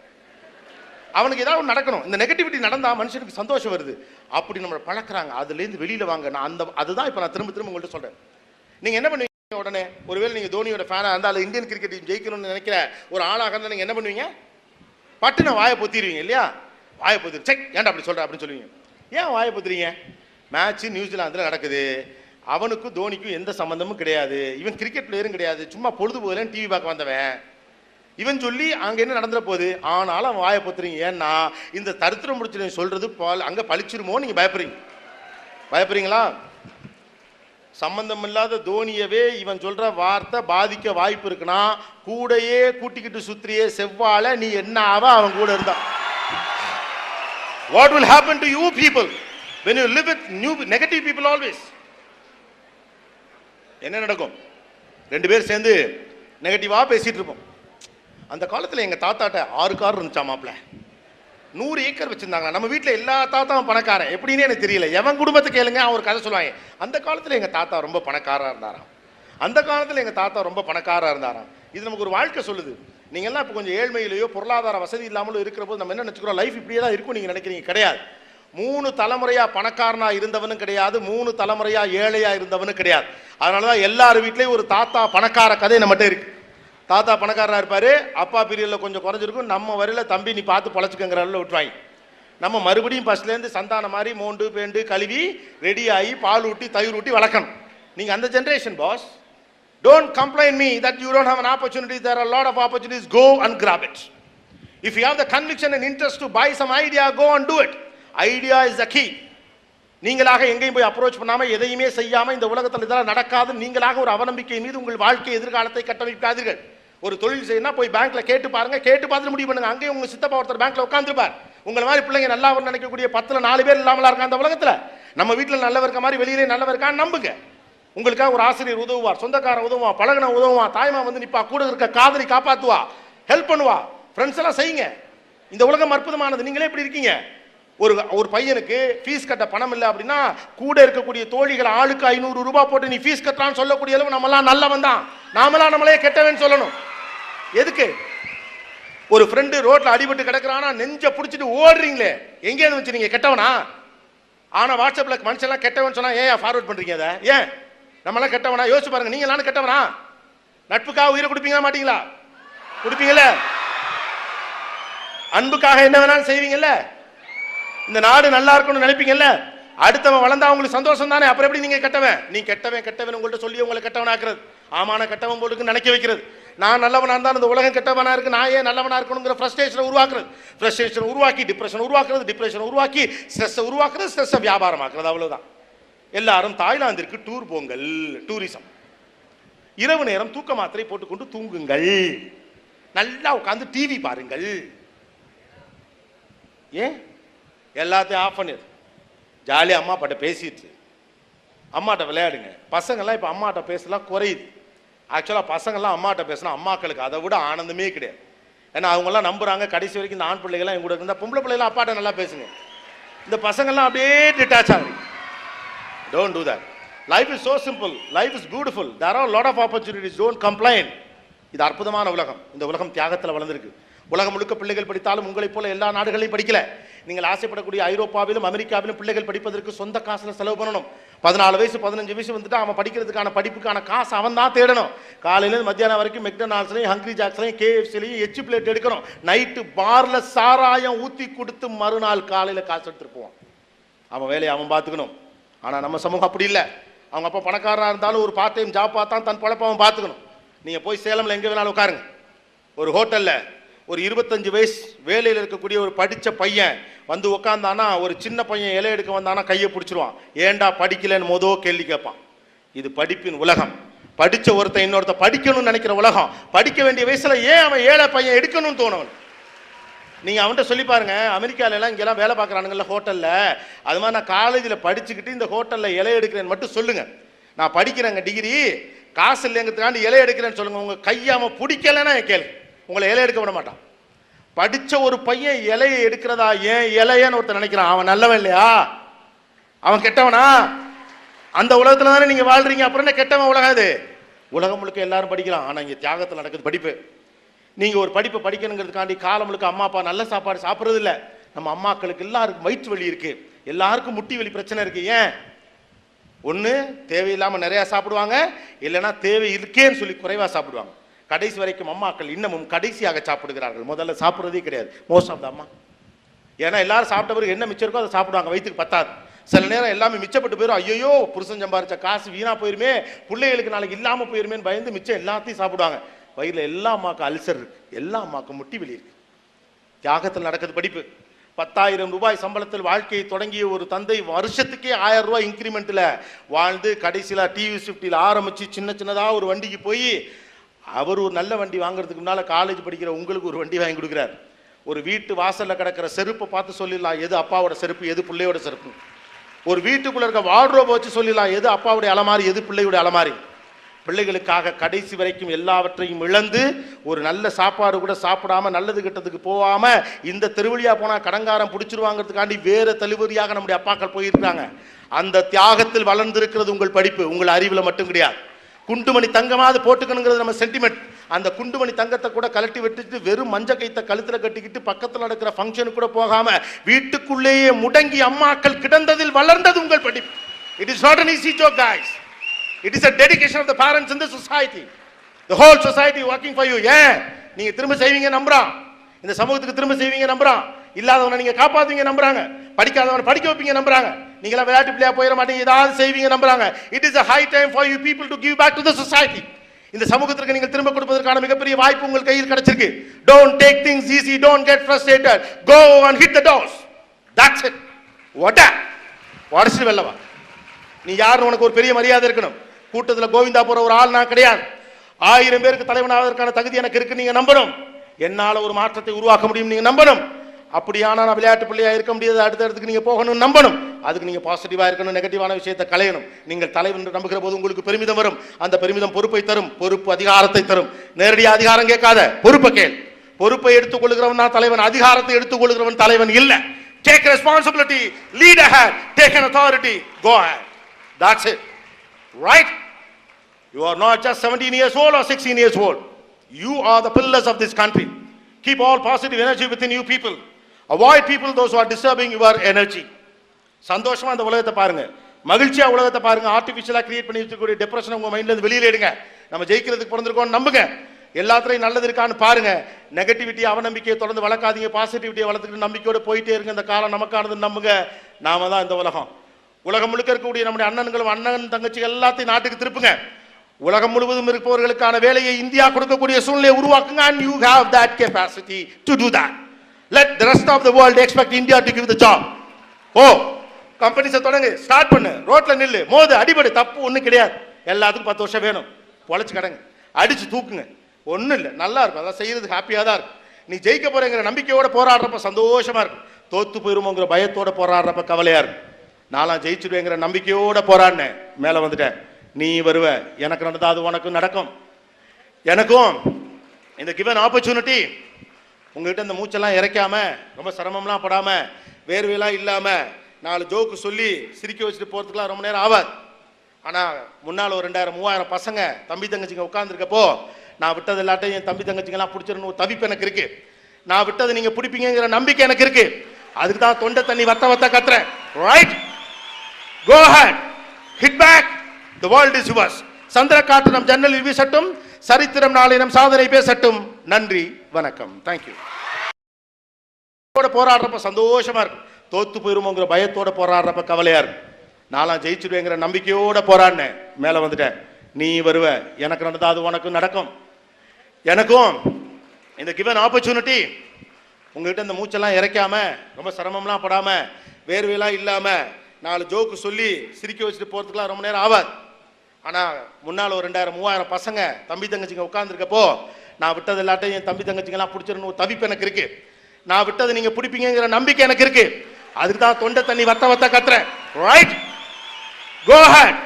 அவனுக்கு ஏதாவது நடக்கணும். இந்த நெகட்டிவிட்டி நடந்தா மனுஷனுக்கு சந்தோஷம் வருது. அப்படி நம்மளை பழக்கிறாங்க. அதுலேருந்து வெளியில வாங்க. நான் அதுதான் இப்போ நான் திரும்ப உங்கள்கிட்ட சொல்றேன். நீங்க என்ன பண்ணுவீங்க? உடனே ஒருவேளை நீங்க தோனியோட ஃபேனா இருந்தாலும் இந்தியன் கிரிக்கெட் டீம் ஜெயிக்கணும்னு நினைக்கிற ஒரு ஆளாக இருந்தால் நீங்க என்ன பண்ணுவீங்க? பட்டுன்னு வாயை பொத்திடுவீங்க இல்லையா? வாயை பொத்திரு, செக் ஏன்டா அப்படி சொல்ற அப்படின்னு சொல்லுவீங்க. ஏன் வாயை பொத்துறீங்க? மேட்ச் நியூசிலாந்தில் நடக்குது, அவனுக்கும் தோனிக்கும் எந்த சம்பந்தமும் கிடையாது, இவன் கிரிக்கெட் பிளேயரும் கிடையாது, சும்மா பொழுதுபோகலன்னு டிவி பார்க்க வந்தவன் இவன் சொல்லி அங்க என்ன நடந்துற போகுது. ஆனாலும் அவன் வாயை பொத்துறீங்க. ஏன்னா இந்த தரித்திரம் முடிச்சு சொல்றது அங்க பழிச்சிருமோ நீங்க பயப்படுறீங்களா? சம்பந்தம் இல்லாத தோனியவே இவன் சொல்ற வார்த்தை பாதிக்க வாய்ப்பு இருக்குன்னா கூடையே கூட்டிக்கிட்டு சுத்திரியே செவ்வாழை நீ என்ன ஆவ அவன் கூட இருந்தா. What will happen to you people when you live with negative people always? என்ன நடக்கும்? ரெண்டு பேர் சேர்ந்து நெகட்டிவா பேசிட்டு இருப்போம். அந்த காலத்தில் எங்கள் தாத்தாட்ட 6 கார் இருந்துச்சா மாப்பிள்ள, 100 ஏக்கர் வச்சிருந்தாங்க. நம்ம வீட்டில் எல்லா தாத்தாவும் பணக்காரன் எப்படின்னு எனக்கு தெரியல. எவன் குடும்பத்தை கேளுங்க, அவன் ஒரு கதை சொல்லுவாங்க. அந்த காலத்தில் எங்கள் தாத்தா ரொம்ப பணக்காரா இருந்தாராம். இது நமக்கு ஒரு வாழ்க்கை சொல்லுது. நீங்கள்லாம் இப்போ கொஞ்சம் ஏழ்மையிலேயோ பொருளாதார வசதி இல்லாமலோ இருக்கிற போது நம்ம என்ன நினச்சிக்கிறோம், லைஃப் இப்படியே தான் இருக்கும் நீங்கள் நினைக்கிறீங்க. கிடையாது. 3 தலைமுறையா பணக்காரனா இருந்தவனும் கிடையாது, 3 தலைமுறையா ஏழையா இருந்தவனும் கிடையாது. அதனாலதான் எல்லார் வீட்லயும் ஒரு தாத்தா பணக்கார கதை நம்மகிட்ட இருக்கு. தாத்தா பணக்காரனா இருப்பாரு, அப்பா பீரியட்ல கொஞ்சம் குறைஞ்சிருக்கும், நம்ம வரையில தம்பி நீ பார்த்து பொழைச்சுக்கங்கிற அளவில் விட்டுவாங்க. நம்ம மறுபடியும் ஃபர்ஸ்ட்லேருந்து சந்தான மாதிரி மோண்டு பேண்டு கழுவி ரெடி ஆகி பால் ஊட்டி தயிர் ஊட்டி வளர்க்கணும். நீங்க அந்த generation boss. Don't complain me that you don't have an opportunity. There are a lot of opportunities. Go and grab it. If you have the conviction and interest to buy some idea, go and do it. Idea is the key. நீங்களாக எங்கேயும் போய் approach பண்ணாம எதையுமே செய்யாம இந்த உலகத்தில் இதெல்லாம் நடக்காது. நீங்களாக ஒரு அவநம்பிக்கை மீது உங்கள் வாழ்க்கை எதிர்காலத்தை கட்டமைக்காதீர்கள். ஒரு தொழில் செய்யணும் போய் பேங்க்ல கேட்டு பாருங்க, கேட்டு பார்த்து முடிவு பண்ணுங்க. அங்கேயே உங்க சித்தப்பா ஒருத்தர் பேங்க்ல உட்காந்துருப்பார். உங்களை மாதிரி பிள்ளைங்க நல்லா நினைக்கக்கூடிய 10ல் 4 பேர் இல்லாமலா இருக்கா அந்த உலகத்துல. நம்ம வீட்டில் நல்லவர் இருக்க மாதிரி வெளியிலே நல்லவர் இருக்கான்னு நம்புங்க. உங்களுக்காக ஒரு ஆசிரியர் உதவுவார், சொந்தக்காரன் உதவுவான், பழகின உதவுவான், தாய்மா வந்து நிப்பா, கூட இருக்க காதலி காப்பாத்துவா, ஹெல்ப் பண்ணுவா. ஃப்ரெண்ட்ஸ் எல்லாம் செய்யுங்க. இந்த உலகம் அற்புதமானது. நீங்களே எப்படி இருக்கீங்க? ஒரு பையனுக்கு ஃபீஸ் கட்ட பணம் இல்லை அப்படின்னா கூட இருக்கக்கூடிய தோழிகள் ஆளுக்கு 500 ரூபாய் போட்டு நீ ஃபீஸ் கட்டுறான்னு சொல்லக்கூடிய அளவு நம்மளாம் நல்லவன் தான். நாமளா நம்மளே கெட்டவன் சொல்லணும். எதுக்கு? ஒரு ஃப்ரெண்டு ரோட்ல அடிபட்டு கிடக்குறானா நெஞ்ச பிடிச்சிட்டு ஓடுறீங்களே, எங்கே வச்சு நீங்க கெட்டவனா? ஆனா வாட்ஸ்அப்ல மனுஷெல்லாம் கெட்டவன் சொன்னா ஏன் ஃபார்வர்ட் பண்றீங்க? அதை ஏன் நம்மளாம் கெட்டவனா? யோசிச்சு பாருங்க. நீங்க எல்லாரும் கெட்டவனா? நட்புக்காக உயிரை கொடுப்பீங்களா மாட்டீங்களா? கொடுப்பீங்கல்ல. அன்புக்காக என்ன வேணாலும் செய்வீங்கல்ல. இந்த நாடு நல்லா இருக்கணும்னு நினைப்பீங்கல்ல. அடுத்தவன் வளர்ந்தா உங்களுக்கு சந்தோஷம் தானே. அப்புறம் எப்படி நீங்க கெட்டவன்? நீ கெட்டவன் உங்கள்ட்ட சொல்லி உங்களை கெட்டவன் ஆக்குறது, ஆமான கெட்டவன் போட்டுக்கு நினைக்க வைக்கிறது. நான் நல்லவனா இருந்தால் இந்த உலகம் கெட்டவனா இருக்கு, நான் ஏன் நல்லவனா இருக்கணுங்கிற ஃப்ரஸ்ட்ரேஷனை உருவாக்குறது, ஃப்ரஸ்ட்ரேஷன் உருவாக்கி டிப்ரெஷன் உருவாக்குறது, டிப்ரெஷன் உருவாக்கி ஸ்ட்ரெஸ்ஸை உருவாக்குறது, ஸ்ட்ரெஸ்ஸை வியாபாரமாக்குறது. அவ்வளவுதான். எல்லாரும் தாய்லாந்திற்கு டூர் போங்கள், டூரிசம். இரவு நேரம் தூக்க மாத்திரை போட்டுக்கொண்டு தூங்குங்கள், நல்லா உட்காந்து டிவி பாருங்கள். ஏன் எல்லாத்தையும் ஆஃப் பண்ணிடு, ஜாலியாக அம்மா அப்பாட்ட பேசிட்டு அம்மாட்ட விளையாடுங்க. பசங்கள்லாம் இப்போ அம்மாட்ட பேசலாம் குறையுது. ஆக்சுவலாக பசங்கள்லாம் அம்மாட்ட பேசினா அம்மாக்களுக்கு அதை விட ஆனந்தமே கிடையாது. ஏன்னா அவங்கெல்லாம் நம்புறாங்க. கடைசி வரைக்கும் இந்த ஆண் பிள்ளைகள்லாம் எங்க கூட இருந்தால் பொம்பளை பிள்ளைலாம் அப்பாட்ட நல்லா பேசுங்க. இந்த பசங்கள்லாம் அப்படியே டிட்டாச் ஆகுது. Don't do that. Life is so simple. Life is beautiful. There are lot of opportunities. Don't complain. இது அற்புதமான உலகம். இந்த உலகம் தியாகத்தில் வளர்ந்துருக்கு. உலகம் முழுக்க பிள்ளைகள் படித்தாலும் உங்களைப் போல எல்லா நாடுகளையும் படிக்கல. நீங்கள் ஆசைப்படக்கூடிய ஐரோப்பாவிலும் அமெரிக்காவிலும் பிள்ளைகள் படிப்பதற்கு சொந்த காசில் செலவு பண்ணணும். 14 வயசு 15 வயசு வந்துட்டு அவன் படிக்கிறதுக்கான படிப்புக்கான காசு அவன் தான் தேடணும். காலையிலேருந்து மத்தியானம் வரைக்கும் மெக்டொனால்ட்ஸ்லையும் ஹங்க்ரி ஜாக்ஸ்லையும் KFCலையும் எச்சு பிளேட் எடுக்கணும். நைட்டு பார்ல சாராயம் ஊற்றி கொடுத்து மறுநாள் காலையில் காசு எடுத்துட்டு போவான். அவன் வேலையை அவன் பார்த்துக்கணும். ஆனால் நம்ம சமூகம் அப்படி இல்லை. அவங்க அப்போ பணக்காரராக இருந்தாலும் ஒரு பார்ட் டைம் ஜாப் பார்த்தா தன் பொழப்ப அவன் பார்த்துக்கணும். நீங்கள் போய் சேலமில் எங்கே வேணாலும் உட்காருங்க. ஒரு ஹோட்டலில் ஒரு 25 வயசு வேலையில் இருக்கக்கூடிய ஒரு படித்த பையன் வந்து உட்காந்தானா, ஒரு சின்ன பையன் இலை எடுக்க வந்தானா கையை பிடிச்சிருவான். ஏண்டா படிக்கலன்னு கேள்வி கேட்பான். இது படிப்பின் உலகம். படித்த ஒருத்தன் இன்னொருத்த படிக்கணும்னு நினைக்கிற உலகம். படிக்க வேண்டிய வயசுல ஏன் அவன் ஏழை பையன் எடுக்கணும்னு தோணும். நீங்க அவன்கிட்ட சொல்லி பாருங்க. அமெரிக்கால எல்லாம் இங்கெல்லாம் வேலை பார்க்குறானுங்கல்ல ஹோட்டல்ல, அது மாதிரி நான் காலேஜில் படிச்சுக்கிட்டு இந்த ஹோட்டல்ல இலை எடுக்கிறேன்னு மட்டும் சொல்லுங்க. நான் படிக்கிறேங்க டிகிரி, காசு இல்லைங்கிறதுக்காண்டி இலை எடுக்கிறேன்னு சொல்லுங்க. உங்க கையாம பிடிக்கலன்னா கேளு, உங்களை இலை எடுக்க விட மாட்டான். படிச்ச ஒரு பையன் இலையை எடுக்கிறதா ஏன் இலையன்னு ஒருத்தர் நினைக்கிறான். அவன் நல்லவன் இல்லையா? அவன் கெட்டவனா? அந்த உலகத்துல தானே நீங்க வாழ்றீங்க. அப்புறம் என்ன கெட்டவன் உலகம்? அது உலகம் முழுக்க எல்லாரும் படிக்கலாம். ஆனா இங்க தியாகத்தில் நடக்குது படிப்பு. நீங்க ஒரு படிப்பை படிக்கணுங்கிறதுக்காண்டி காலம் முழுக்க அம்மா அப்பா நல்ல சாப்பாடு சாப்பிட்றது இல்லை. நம்ம அம்மாக்களுக்கு எல்லாருக்கும் வயிற்று வலி இருக்கு, எல்லாருக்கும் முட்டி வலி பிரச்சனை இருக்கு. ஏன்? ஒன்று தேவையில்லாமல் நிறையா சாப்பிடுவாங்க, இல்லைன்னா தேவை இருக்கேன்னு சொல்லி குறைவாக சாப்பிடுவாங்க. கடைசி வரைக்கும் அம்மாக்கள் இன்னமும் கடைசியாக சாப்பிடுகிறார்கள். முதல்ல சாப்பிட்றதே கிடையாது மோஸ்ட் ஆஃப் த அம்மா. ஏன்னா எல்லாரும் சாப்பிட்ட பிறகு என்ன மிச்சம் இருக்கோ அதை சாப்பிடுவாங்க, வயிற்றுக்கு பத்தாது. சில நேரம் எல்லாமே மிச்சப்பட்டு போயிடும். ஐயோ புருஷன் சம்பாரிச்ச காசு வீணா போயிருமே, பிள்ளைகளுக்கு நாளைக்கு இல்லாமல் போயிருமேன்னு பயந்து மிச்சம் எல்லாத்தையும் சாப்பிடுவாங்க. வயிறில் எல்லா அம்மாவுக்கு அல்சர் இருக்கு, எல்லா அம்மாவுக்கும் முட்டி வெளி இருக்கு. தியாகத்தில் நடக்குது படிப்பு. 10,000 ரூபாய் சம்பளத்தில் வாழ்க்கையை தொடங்கிய ஒரு தந்தை வருஷத்துக்கே 1000 ரூபாய் இன்க்ரிமெண்ட்டில் வாழ்ந்து கடைசியில் TV50 ஆரம்பித்து சின்ன சின்னதாக ஒரு வண்டிக்கு போய் அவர் ஒரு நல்ல வண்டி வாங்குறதுக்கு முன்னால் காலேஜ் படிக்கிற உங்களுக்கு ஒரு வண்டி வாங்கி கொடுக்குறார். ஒரு வீட்டு வாசலில் கிடக்கிற செருப்பை பார்த்து சொல்லிடலாம் எது அப்பாவோட செருப்பு எது பிள்ளையோட செருப்பு. ஒரு வீட்டுக்குள்ளே இருக்க வார்ட்ரோபை வச்சு சொல்லிடலாம் எது அப்பாவுடைய அலமாரி எது பிள்ளையுடைய அலமாரி. பிள்ளைகளுக்காக கடைசி வரைக்கும் எல்லாவற்றையும் இழந்து ஒரு நல்ல சாப்பாடு கூட சாப்பிடாம நல்லது கெட்டதுக்கு போகாம இந்த தெருவழியா போனா கடங்காரம் பிடிச்சிருவாங்கிறதுக்காண்டி வேற தெளிவரியாக நம்முடைய அப்பாக்கள் போயிருக்காங்க. அந்த தியாகத்தில் வளர்ந்திருக்கிறது உங்கள் படிப்பு. உங்கள் அறிவில் மட்டும் கிடையாது. குண்டுமணி தங்கமாவது போட்டுக்கணுங்கிறது நம்ம சென்டிமெண்ட். அந்த குண்டுமணி தங்கத்தை கூட கலட்டி வெட்டிட்டு வெறும் மஞ்ச கைத்தை கழுத்துல கட்டிக்கிட்டு பக்கத்தில் நடக்கிற ஃபங்க்ஷனுக்கு கூட போகாம வீட்டுக்குள்ளேயே முடங்கி அம்மாக்கள் கிடந்ததில் வளர்ந்தது உங்கள் படிப்பு. It is not an easy job, guys. It is a dedication of the parents in the society. The whole society working for you. ஏன் நீங்க திரும்ப செய்வீங்க நம்புறான். இந்த சமூகத்துக்கு திரும்ப செய்வீங்க நம்புறான். இல்லாதவனை நீங்க காப்பாத்துவீங்க நம்புறாங்க. படிக்காதவனை படிக்க வைப்பீங்க நம்புறாங்க. நீங்களா விளையாட்டு பிள்ளையா போயிட மாட்டீங்க, ஏதாவது செய்வீங்க நம்புறாங்க. It is a high time for you people to give back to the society. இந்த சமூகத்திற்கு நீங்கள் திரும்ப கொடுப்பதற்கான மிகப்பெரிய வாய்ப்பு உங்கள் கையில் கிடைச்சிருக்கு. Don't take things easy, don't get frustrated. Go and hit the doors. That's it. உடச்சிட்டு வெல்லவா. நீ யாருன்னு உனக்கு ஒரு பெரிய மரியாதை இருக்கணும். கூட்டத்தில் கோவிந்தா போற ஒரு ஆள் நான் கிடையாது. 1000 பேருக்கு தலைவனாவதற்கான தகுதி எனக்கு இருக்கு நீங்க நம்பணும். என்னால ஒரு மாற்றத்தை உருவாக்க முடியும் நீங்க நம்பணும். அப்படியானா நான் விளையாட்டு பிள்ளையா இருக்க முடியாது, அடுத்த இடத்துக்கு நீங்க போகணும் நம்பணும். அதுக்கு நீங்க பாசிட்டிவா இருக்கணும், நெகட்டிவான விஷயத்தை களையணும். நீங்கள் தலைவன் என்று நம்புகிற போது உங்களுக்கு பெருமிதம் வரும். அந்த பெருமிதம் பொறுப்பை தரும், பொறுப்பு அதிகாரத்தை தரும். நேரடியா அதிகாரம் கேட்காத, பொறுப்பை கேள். பொறுப்பை எடுத்துக் கொள்கிறவன் தான் தலைவன், அதிகாரத்தை எடுத்துக் கொள்கிறவன் தலைவன் இல்ல. Take responsibility, lead ahead, take an authority, go ahead. That's it. Right? You are not just 17 years old or 16 years old. You are the pillars of this country. Keep all positive energy within you people. Avoid people those who are disturbing your energy. சந்தோஷமா அந்த உலகத்தை பாருங்க, மகிழ்ச்சியா உலகத்தை பாருங்க. ஆர்டிஃபிஷியலா create பண்ணி வச்சிருக்கக்கூடிய depression உங்க மைண்ட்ல இருந்து வெளியில எடுங்க. நம்ம ஜெயிக்கிறதுக்கு பிறந்திருக்கோம் நம்புங்க. எல்லாத்துலயும் நல்லது இருக்கான்னு பாருங்க. நெகட்டிவிட்டி அவநம்பிக்கையை தொடர்ந்து வளர்க்காதீங்க. பாசிட்டிவிட்டியை வளர்த்துக்கிட்டு நம்பிக்கையோட போயிட்டே இருங்க. இந்த காலம் நமக்கானது நம்புங்க. நாம தான் இந்த உலகம். உலகம் முழுக்க இருக்கக்கூடிய நம்முடைய அண்ணன்களும் அண்ணன் தங்கச்சிகள் எல்லாத்தையும் நாட்டுக்கு திருப்புங்க. உலகம் முழுவதும் இருப்பவர்களுக்கான வேலையை இந்தியா கொடுக்கக்கூடிய சூழ்நிலையை உருவாக்குங்க. And you have that capacity to do that. Let the rest of the world expect India to give the job. கம்பெனிஸை தொடங்கு, ஸ்டார்ட் பண்ணு, ரோட்ல நில்லு, மோது, அடிபடு, தப்பு ஒன்றும் கிடையாது. எல்லாத்துக்கும் 10 வருஷம் வேணும். பொழைச்சு கடங்க, அடிச்சு தூக்குங்க, ஒன்றும் இல்லை, நல்லா இருக்கும். அதான் செய்யறதுக்கு ஹாப்பியாக தான் இருக்கும். நீ ஜெயிக்க போறேங்கிற நம்பிக்கையோட போராடுறப்ப சந்தோஷமா இருக்கும். தோத்து போயிருமோங்கிற பயத்தோட போராடுறப்ப கவலையா இருக்கும். நான்லாம் ஜெயிச்சிடுவேங்கிற நம்பிக்கையோட போராடினேன், மேலே வந்துட்டேன். நீ வருவ, எனக்கு நடந்தா அது உனக்கும் நடக்கும். எனக்கும் இந்த given opportunity உங்ககிட்ட இந்த மூச்செல்லாம் இறைக்காம ரொம்ப சிரமம்லாம் படாம வேர்வையெல்லாம் இல்லாம 4 ஜோக்கு சொல்லி சிரிக்க வச்சுட்டு போறதுக்குலாம் ரொம்ப நேரம் ஆகாது. ஆனா முன்னால் ஒரு 2000 3000 பசங்க தம்பி தங்கச்சிங்க உட்காந்துருக்கப்போ நான் விட்டது எல்லாத்தையும் என் தம்பி தங்கச்சிங்கெல்லாம் பிடிச்சிடணும் ஒரு தவிப்பு எனக்கு இருக்கு. நான் விட்டது நீங்க பிடிப்பீங்கிற நம்பிக்கை எனக்கு இருக்கு. அதுக்கு தான் தொண்டை தண்ணி வத்த வத்த கத்துறேன். Right, go ahead, hit back, the world is yours. சந்திரகாற்று நம் ஜன்னலில் வீசட்டும், சரித்திரம் நாளை நம் சாதனை பேசட்டும். நன்றி, வணக்கம், தேங்க்யூ. போராடுறப்ப சந்தோஷமா இருக்கு, தோத்து போயிருமோங்கிற பயத்தோட போராடுறப்ப கவலையா இருக்கு. நான்லாம் ஜெயிச்சிருவேங்கிற நம்பிக்கையோட போராடினேன், மேல வந்துட்டேன். நீ வருவ, எனக்கு நடந்தா அது உனக்கும் நடக்கும். எனக்கும் இந்த கிவன் ஆப்பர்ச்சுனிட்டி உங்ககிட்ட இந்த மூச்செல்லாம் இறைக்காம ரொம்ப சிரமம்லாம் படாம வேர்வையெல்லாம் இல்லாம 4 ஜோக்கு சொல்லி சிரிக்க வச்சுட்டு போறதுக்குலாம் ரொம்ப நேரம் ஆகாது. ஆனா முன்னால் ஒரு 2000 3000 பசங்க தம்பி தங்கச்சிங்க உட்காந்துருக்கப்போ நான் விட்டது எல்லாத்தையும் என் தம்பி தங்கச்சிங்கெல்லாம் பிடிச்சிடணும் ஒரு தவிப்பு எனக்கு இருக்கு. நான் விட்டது நீங்க பிடிப்பீங்கிற நம்பிக்கை எனக்கு இருக்கு. அதுக்கு தான் தொண்டை தண்ணி வத்த வத்த கத்துறேன். Right, go ahead,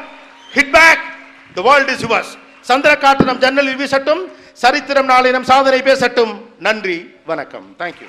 hit back, the world is yours. சந்திரகாற்று நம் ஜன்னலில் வீசட்டும், சரித்திரம் நாளை நம் சாதனை பேசட்டும். நன்றி, வணக்கம், தேங்க்யூ.